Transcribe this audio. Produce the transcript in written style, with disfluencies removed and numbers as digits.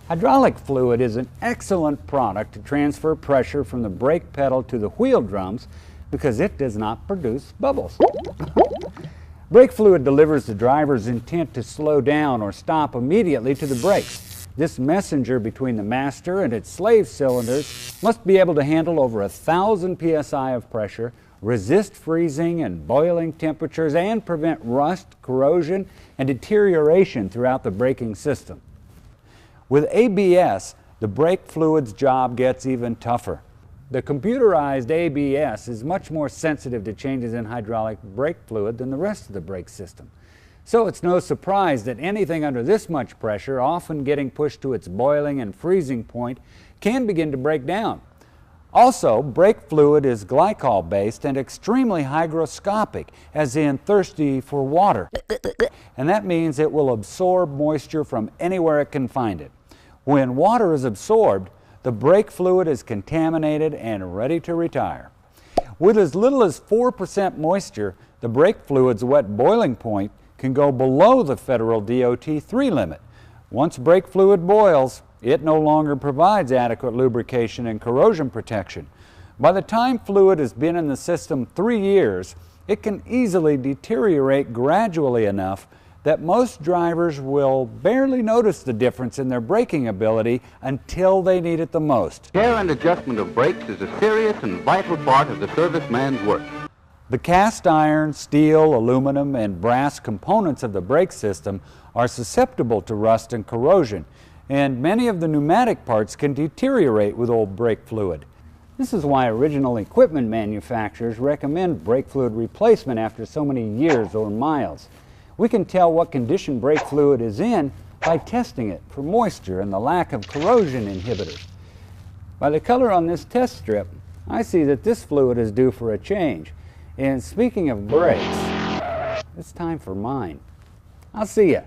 Hydraulic fluid is an excellent product to transfer pressure from the brake pedal to the wheel drums because it does not produce bubbles. Brake fluid delivers the driver's intent to slow down or stop immediately to the brakes. This messenger between the master and its slave cylinders must be able to handle over 1,000 psi of pressure, resist freezing and boiling temperatures, and prevent rust, corrosion, and deterioration throughout the braking system. With ABS, the brake fluid's job gets even tougher. The computerized ABS is much more sensitive to changes in hydraulic brake fluid than the rest of the brake system. So it's no surprise that anything under this much pressure, often getting pushed to its boiling and freezing point, can begin to break down. Also, brake fluid is glycol-based and extremely hygroscopic, as in thirsty for water. And that means it will absorb moisture from anywhere it can find it. When water is absorbed, the brake fluid is contaminated and ready to retire. With as little as 4% moisture, the brake fluid's wet boiling point can go below the federal DOT-3 limit. Once brake fluid boils, it no longer provides adequate lubrication and corrosion protection. By the time fluid has been in the system 3 years, it can easily deteriorate gradually enough that most drivers will barely notice the difference in their braking ability until they need it the most. Care and adjustment of brakes is a serious and vital part of the serviceman's work. The cast iron, steel, aluminum, and brass components of the brake system are susceptible to rust and corrosion, and many of the pneumatic parts can deteriorate with old brake fluid. This is why original equipment manufacturers recommend brake fluid replacement after so many years or miles. We can tell what condition brake fluid is in by testing it for moisture and the lack of corrosion inhibitors. By the color on this test strip, I see that this fluid is due for a change. And speaking of brakes, it's time for mine. I'll see ya.